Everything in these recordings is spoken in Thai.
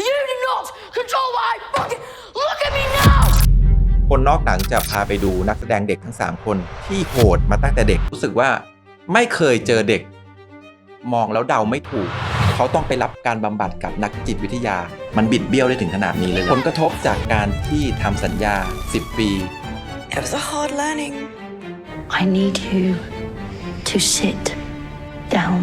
You do not control my fucking. Look at me now. คนนอกหนังจะพาไปดูนักแสดงเด็กทั้ง3คนที่โหดมาตั้งแต่เด็กรู้สึกว่าไม่เคยเจอเด็กมองแล้วเดาไม่ถูกเขาต้องไปรับการบำบัดกับนักจิตวิทยามันบิดเบี้ยวได้ถึงขนาดนี้เลยผลกระทบจากการที่ทำสัญญา10 ปี It was a hard learning. I need you to sit down.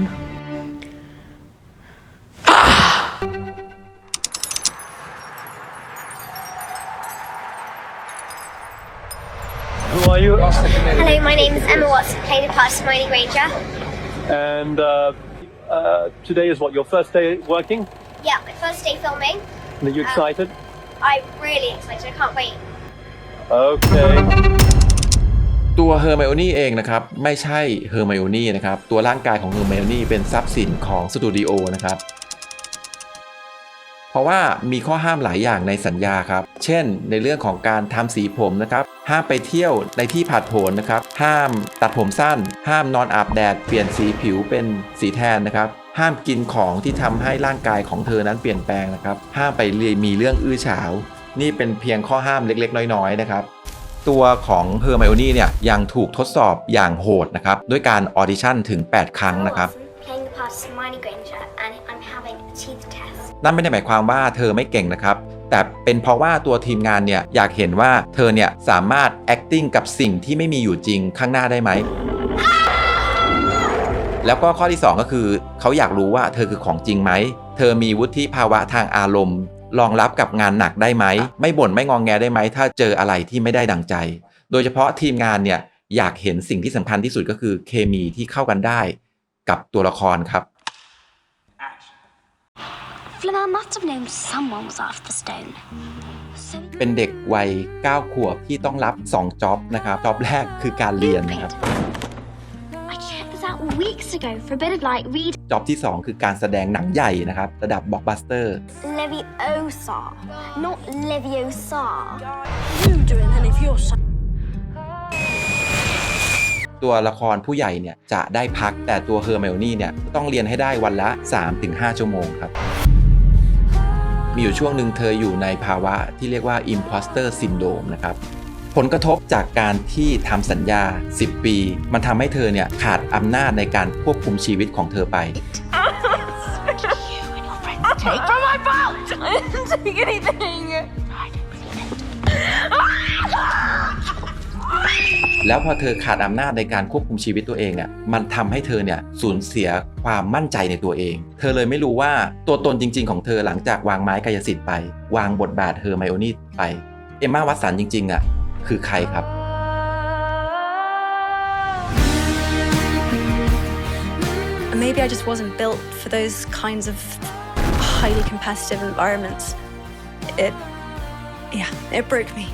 Who are you? Hello, my name is Emma Watson. I play the part of Hermione Granger. And today is what, your first day working? Yeah, my first day filming. Are you excited? I'm really excited. I can't wait. Okay. ตัวเฮอร์ไมโอนี่เองนะครับไม่ใช่เฮอร์ไมโอนี่นะครับตัวร่างกายของเฮอร์ไมโอนี่เป็นทรัพย์สินของสตูดิโอนะครับเพราะว่ามีข้อห้ามหลายอย่างในสัญญาครับเช่นในเรื่องของการทำสีผมนะครับห้ามไปเที่ยวในที่ผาดโผนนะครับห้ามตัดผมสั้นห้ามนอนอาบแดดเปลี่ยนสีผิวเป็นสีแทนนะครับห้ามกินของที่ทำให้ร่างกายของเธอนั้นเปลี่ยนแปลงนะครับห้ามไปมีเรื่องอื้อฉาวนี่เป็นเพียงข้อห้ามเล็กๆน้อยๆนะครับตัวของเฮอร์ไมโอนี่เนี่ยยังถูกทดสอบอย่างโหดนะครับด้วยการออดิชั่นถึง8 ครั้งนะครับ Playing the part of Hermione Granger, and I'm having a teeth test. นั่นไม่ได้หมายความว่าเธอไม่เก่งนะครับแต่เป็นเพราะว่าตัวทีมงานเนี่ยอยากเห็นว่าเธอเนี่ยสามารถ acting กับสิ่งที่ไม่มีอยู่จริงข้างหน้าได้ไหมแล้วก็ข้อที่2ก็คือเขาอยากรู้ว่าเธอคือของจริงไหมเธอมีวุฒิภาวะทางอารมณ์รองรับกับงานหนักได้ไหมไม่บ่นไม่งองแงได้ไหมถ้าเจออะไรที่ไม่ได้ดังใจโดยเฉพาะทีมงานเนี่ยอยากเห็นสิ่งที่สำคัญที่สุดก็คือเคมีที่เข้ากันได้กับตัวละครครับ Flamel must have known someone was after the stone. เป็นเด็กวัย9 ขวบที่ต้องรับ2จ็อบนะครับจ็อบแรกคือการเรียนนะครับ I checked this out weeks ago for a bit of light read. จ็อบที่2คือการแสดงหนังใหญ่นะครับระดับบล็อกบัสเตอร์ Leviosa, not Leviosa. You doing Leviosa? ตัวละครผู้ใหญ่เนี่ยจะได้พักแต่ตัวเฮอร์ไมโอนี่เนี่ยต้องเรียนให้ได้วันละ 3-5 ชั่วโมงครับมีอยู่ช่วงหนึ่งเธออยู่ในภาวะที่เรียกว่า Imposter Syndrome นะครับผลกระทบจากการที่ทำสัญญา10 ปีมันทำให้เธอเนี่ยขาดอำนาจในการควบคุมชีวิตของเธอไป Take from my belt! I didn't take anything. แล้วพอเธอขาดอำนาจในการควบคุมชีวิตตัวเองเนี่ยมันทำให้เธอเนี่ยสูญเสียความมั่นใจในตัวเองเธอเลยไม่รู้ว่าตัวตนจริงๆของเธอหลังจากวางไม้กายสิทธิ์ไปวางบทบาทเฮอร์ไมโอนี่ไปเอมม่าวัตสันจริงๆอ่ะคือใครครับ Maybe I just wasn't built for those kinds of highly competitive environments. It broke me.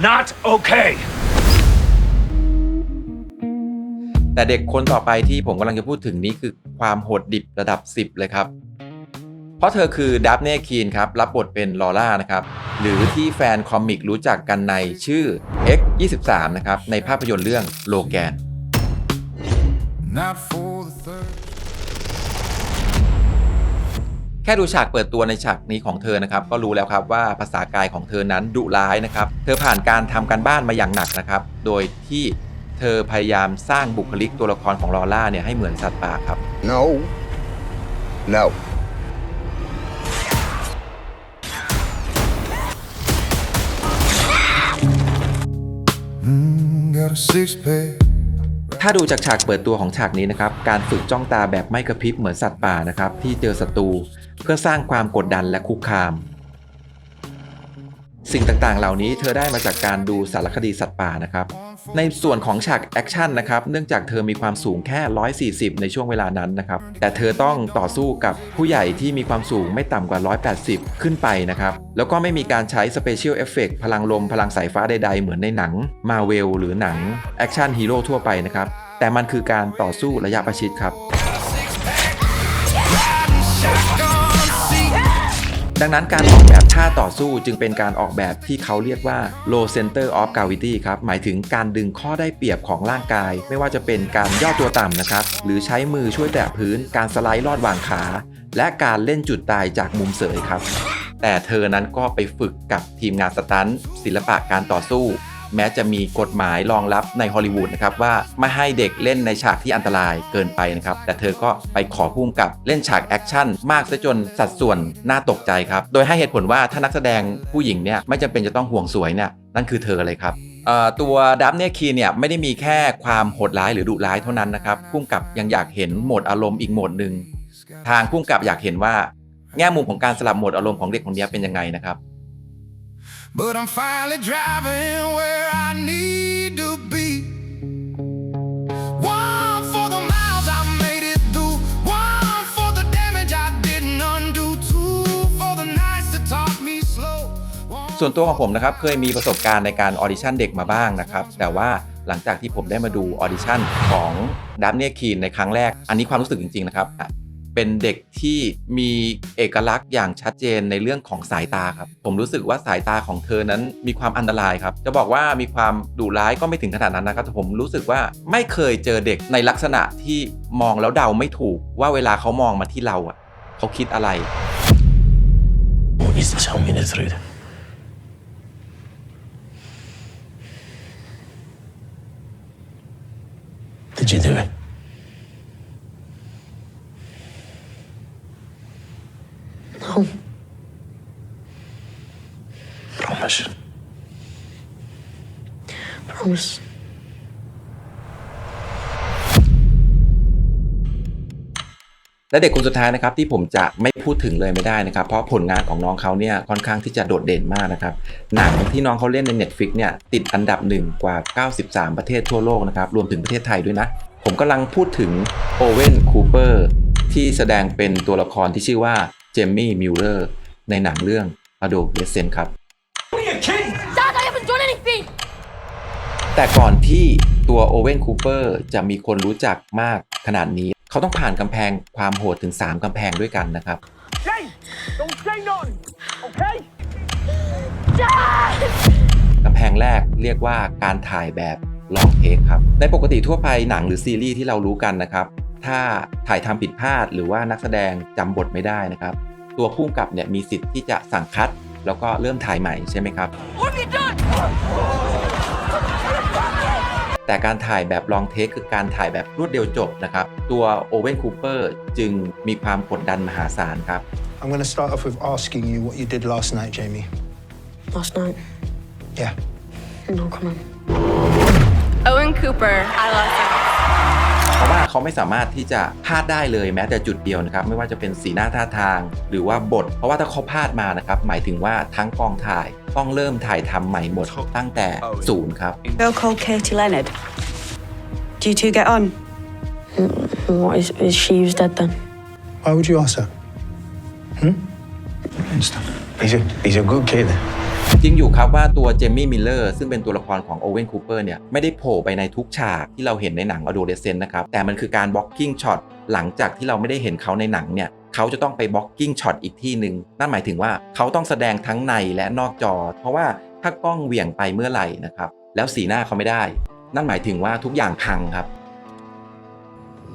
Not okay. แต่เด็กคนต่อไปที่ผมกำลังจะพูดถึงนี้คือความโหดดิบระดับ10เลยครับเพราะเธอคือดัฟเน่คีนครับรับบทเป็นลอร่านะครับหรือที่แฟนคอมิกรู้จักกันในชื่อ X23 นะครับในภาพยนตร์เรื่องโลแกนแค่ดูฉากเปิดตัวในฉากนี้ของเธอนะครับก็รู้แล้วครับว่าภาษากายของเธอนั้นดุร้ายนะครับเธอผ่านการทำการบ้านมาอย่างหนักนะครับโดยที่เธอพยายามสร้างบุคลิกตัวละครของลอร่าเนี่ยให้เหมือนสัตว์ป่าครับ No. ถ้าดูจากฉากเปิดตัวของฉากนี้นะครับการฝึกจ้องตาแบบไม่กระพริบเหมือนสัตว์ป่านะครับที่เจอศัตรูเพื่อสร้างความกดดันและคุกคามสิ่งต่างๆเหล่านี้เธอได้มาจากการดูสารคดีสัตว์ป่านะครับในส่วนของฉากแอคชั่นนะครับเนื่องจากเธอมีความสูงแค่140ในช่วงเวลานั้นนะครับแต่เธอต้องต่อสู้กับผู้ใหญ่ที่มีความสูงไม่ต่ำกว่า180ขึ้นไปนะครับแล้วก็ไม่มีการใช้สเปเชียลเอฟเฟกต์พลังลมพลังสายฟ้าใดๆเหมือนในหนังมาเวลหรือหนังแอคชั่นฮีโร่ทั่วไปนะครับแต่มันคือการต่อสู้ระยะประชิดครับ ดังนั้นการออกแบบท่าต่อสู้จึงเป็นการออกแบบที่เขาเรียกว่า low center of gravity ครับหมายถึงการดึงข้อได้เปรียบของร่างกายไม่ว่าจะเป็นการย่อตัวต่ำนะครับหรือใช้มือช่วยแตะพื้นการสไลด์ลอดวางขาและการเล่นจุดตายจากมุมเสยครับแต่เธอนั้นก็ไปฝึกกับทีมงานสตันท์ศิลปะการต่อสู้แม้จะมีกฎหมายรองรับในฮอลลีวูดนะครับว่าไม่ให้เด็กเล่นในฉากที่อันตรายเกินไปนะครับแต่เธอก็ไปขอพุ่งกับเล่นฉากแอคชั่นมากซะจนสัดส่วนน่าตกใจครับโดยให้เหตุผลว่าถ้านักแสดงผู้หญิงเนี่ยไม่จำเป็นจะต้องห่วงสวยเนี่ยนั่นคือเธอเลยครับตัวดับเนียคีเนี่ยไม่ได้มีแค่ความโหดร้ายหรือดุร้ายเท่านั้นนะครับพุ่งกับยังอยากเห็นโหมดอารมณ์อีกโหมดหนึ่งทางพุ่งกับอยากเห็นว่าแง่มุมของการสลับโหมดอารมณ์ของเด็กคนนี้เป็นยังไงนะครับBut I'm finally driving where I need to be. One for the miles I made it through. One for the damage I didn't undo. Two for the nights that taught me slow. ส่วนตัวของผมนะครับเคยมีประสบการณ์ในการออดิชั่นเด็กมาบ้างนะครับแต่ว่าหลังจากที่ผมได้มาดูออดิชั่นของดับเนียคีนในครั้งแรกอันนี้ความรู้สึกจริงๆนะครับเป็นเด็กที่มีเอกลักษณ์อย่างชัดเจนในเรื่องของสายตาครับผมรู้สึกว่าสายตาของเธอนั้นมีความอันตรายครับจะบอกว่ามีความดุร้ายก็ไม่ถึงขนาดนั้นนะครับแต่ผมรู้สึกว่าไม่เคยเจอเด็กในลักษณะที่มองแล้วเดาไม่ถูกว่าเวลาเขามองมาที่เราอ่ะเขาคิดอะไร Please tell me the truth. Did you do it? No. Promise. Promise. และเด็กคนสุดท้ายนะครับที่ผมจะไม่พูดถึงเลยไม่ได้นะครับเพราะผลงานของน้องเขาเนี่ยค่อนข้างที่จะโดดเด่นมากนะครับหนังที่น้องเขาเล่นใน Netflix เนี่ยติดอันดับ1กว่า93ประเทศทั่วโลกนะครับรวมถึงประเทศไทยด้วยนะผมกำลังพูดถึงโอเวนคูเปอร์ที่แสดงเป็นตัวละครที่ชื่อว่าเจมี่มิลเลอร์ในหนังเรื่อง Adolescent ครับ Dad, I haven't done anything. แต่ก่อนที่ตัวโอเวนคูเปอร์จะมีคนรู้จักมากขนาดนี้เขาต้องผ่านกำแพงความโหดถึง3กำแพงด้วยกันนะครับ Jay, don't say nothing, okay? Dad. กำแพงแรกเรียกว่าการถ่ายแบบลองเทคครับในปกติทั่วไปหนังหรือซีรีส์ที่เรารู้กันนะครับถ้าถ่ายทำผิดพลาดหรือว่านักแสดงจำบทไม่ได้นะครับตัวผู้กำกับเนี่ยมีสิทธิ์ที่จะสั่งคัดแล้วก็เริ่มถ่ายใหม่ใช่ไหมครับ What have you done? แต่การถ่ายแบบลองเทคคือการถ่ายแบบรวดเดียวจบนะครับตัวโอเวนคูเปอร์จึงมีความกดดันมหาศาลครับ I'm going to start off with asking you what you did last night, Jamie. Last night? Yeah. No, come on. Owen Cooper. I love him. เพราะว่าเขาไม่สามารถที่จะพลาดได้เลยแม้แต่จุดเดียวนะครับไม่ว่าจะเป็นสีหน้าท่าทางหรือว่าบทเพราะว่าถ้าเขาพลาดมานะครับหมายถึงว่าทั้งกองถ่ายต้องเริ่มถ่ายทำใหม่หมดตั้งแต่ศูนย์ครับ Girl called Katie Leonard. Do you two get on? What is she was dead then? Why would you ask her? He's a good kid. จริงอยู่ครับว่าตัวเจมี่มิลเลอร์ซึ่งเป็นตัวละครของโอเวนคูเปอร์เนี่ยไม่ได้โผล่ไปในทุกฉากที่เราเห็นในหนัง Adolescent นะครับแต่มันคือการบล็อกกิ้งช็อตหลังจากที่เราไม่ได้เห็นเขาในหนังเนี่ยเขาจะต้องไปบล็อกกิ้งช็อตอีกที่หนึ่งนั่นหมายถึงว่าเขาต้องแสดงทั้งในและนอกจอเพราะว่าถ้ากล้องเหวี่ยงไปเมื่อไหร่นะครับแล้วสีหน้าเขาไม่ได้นั่นหมายถึงว่าทุกอย่างพังครับ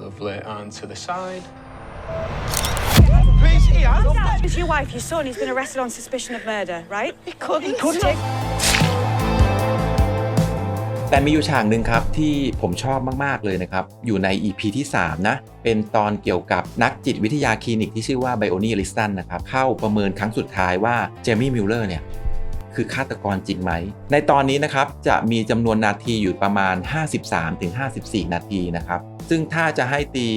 Lovely. On to the side. It's your wife, your son. He's been arrested on suspicion of murder, right? He couldn't. แต่มีอยู่ฉากหนึ่งครับที่ผมชอบมากๆเลยนะครับอยู่ใน EP ที่3นะเป็นตอนเกี่ยวกับนักจิตวิทยาคลินิกที่ชื่อว่าไบโอนี่ลิสตันนะครับเข้าประเมินครั้งสุดท้ายว่าเจมี่มิลเลอร์เนี่ยคือฆาตกรจริงไหมในตอนนี้นะครับจะมีจำนวนนาทีอยู่ประมาณ 53-54 นาทีนะครับซึ่งถ้าจะให้ตี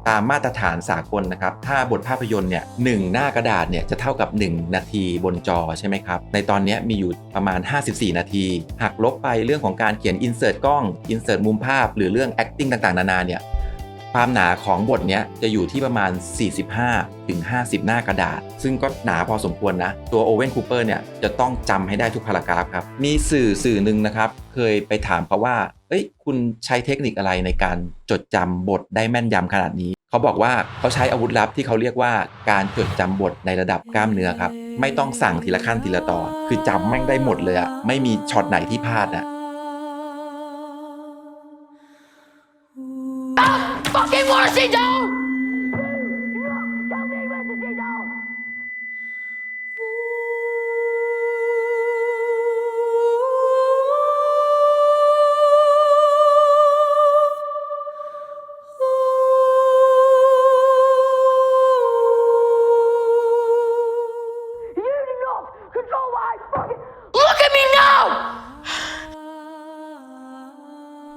ตามมาตรฐานสากลนะครับถ้าบทภาพยนตร์เนี่ย1หน้ากระดาษเนี่ยจะเท่ากับ1นาทีบนจอใช่ไหมครับในตอนนี้มีอยู่ประมาณ54นาทีหักลบไปเรื่องของการเขียนอินเสิร์ตกล้องอินเสิร์ตมุมภาพหรือเรื่อง acting ต่างๆนานาเนี่ย ความหนาของบทเนี้ยจะอยู่ที่ประมาณ 45-50 หน้ากระดาษ ซึ่งก็หนาพอสมควรนะตัวโอเวนคูเปอร์เนี่ยจะต้องจำให้ได้ทุกพารากราฟครับมีสื่อหนึ่งนะครับเคยไปถามเขาว่าคุณใช้เทคนิคอะไรในการจดจำบทได้แม่นยำขนาดนี้เขาบอกว่าเขาใช้อาวุธลับที่เขาเรียกว่าการจดจำบทในระดับกล้ามเนื้อครับไม่ต้องสั่งทีละขั้นทีละตอนคือจำแม่งได้หมดเลยอะไม่มีช็อตไหนที่พลาดอะ fucking wanna sit down? Tell me when to sit down. You do not control my fucking. Look at me now.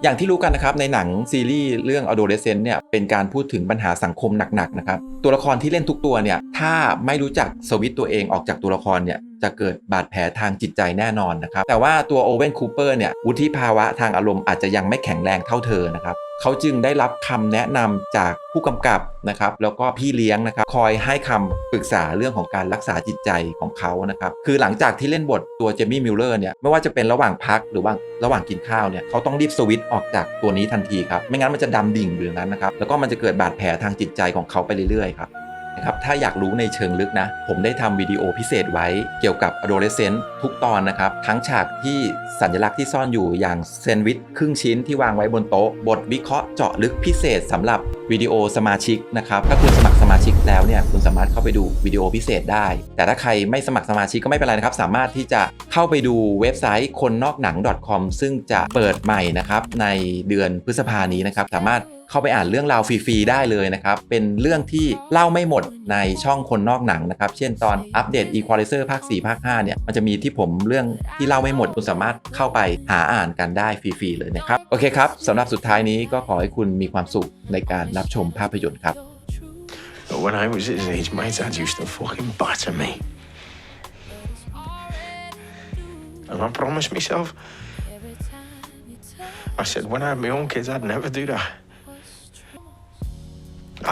อย่างที่รู้กันนะครับในหนังซีรีส์เรื่อง Adolescent เนี่ยเป็นการพูดถึงปัญหาสังคมหนักๆนะครับตัวละครที่เล่นทุกตัวเนี่ยถ้าไม่รู้จักสวิตช์ตัวเองออกจากตัวละครเนี่ยจะเกิดบาดแผลทางจิตใจแน่นอนนะครับแต่ว่าตัวโอเวนคูเปอร์เนี่ยวุฒิภาวะทางอารมณ์อาจจะยังไม่แข็งแรงเท่าเธอนะครับเขาจึงได้รับคำแนะนำจากผู้กำกับนะครับแล้วก็พี่เลี้ยงนะครับคอยให้คำปรึกษาเรื่องของการรักษาจิตใจของเขานะครับคือหลังจากที่เล่นบทตัวเจมี่มิลเลอร์เนี่ยไม่ว่าจะเป็นระหว่างพักหรือว่าระหว่างกินข้าวเนี่ยเขาต้องรีบสวิตช์ออกจากตัวนี้ทันทีครับไม่งั้นมันจะดำดิ่งอยู่อย่างนั้นนะครับแล้วก็มันจะเกิดบาดแผลทางจิตใจของเขาไปเรื่อยๆครับนะครับถ้าอยากรู้ในเชิงลึกนะผมได้ทำวิดีโอพิเศษไว้เกี่ยวกับ Adolescent ทุกตอนนะครับทั้งฉากที่สัญลักษณ์ที่ซ่อนอยู่อย่างแซนด์วิชครึ่งชิ้นที่วางไว้บนโต๊ะบทวิเคราะห์เจาะลึกพิเศษสำหรับวิดีโอสมาชิกนะครับถ้าคุณสมัครสมาชิกแล้วเนี่ยคุณสามารถเข้าไปดูวิดีโอพิเศษได้แต่ถ้าใครไม่สมัครสมาชิกก็ไม่เป็นไรนะครับสามารถที่จะเข้าไปดูเว็บไซต์คนนอกหนัง .com ซึ่งจะเปิดใหม่นะครับในเดือนพฤษภานี้นะครับสามารถเข้าไปอ่านเรื่องราวฟรีๆได้เลยนะครับเป็นเรื่องที่เล่าไม่หมดในช่องคนนอกหนังนะครับเช่นตอนอัปเดต Equalizer ภาค 4 ภาค 5 เนี่ยมันจะมีที่ผมเรื่องที่เล่าไม่หมดคุณสามารถเข้าไปหาอ่านกันได้ฟรีๆเลยนะครับโอเคครับสำหรับสุดท้ายนี้ก็ขอให้คุณมีความสุขในการรับชมภาพยนตร์ครับ When I was his age, my dad used to fucking batter me. And I promised myself, I said when I had my own kids, I'd never do that.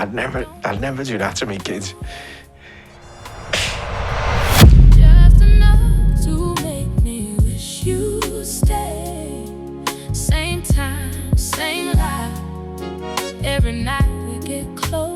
I'd never do that to me kids. Just enough to make me wish you stay. Same time, same life. Every night we get close.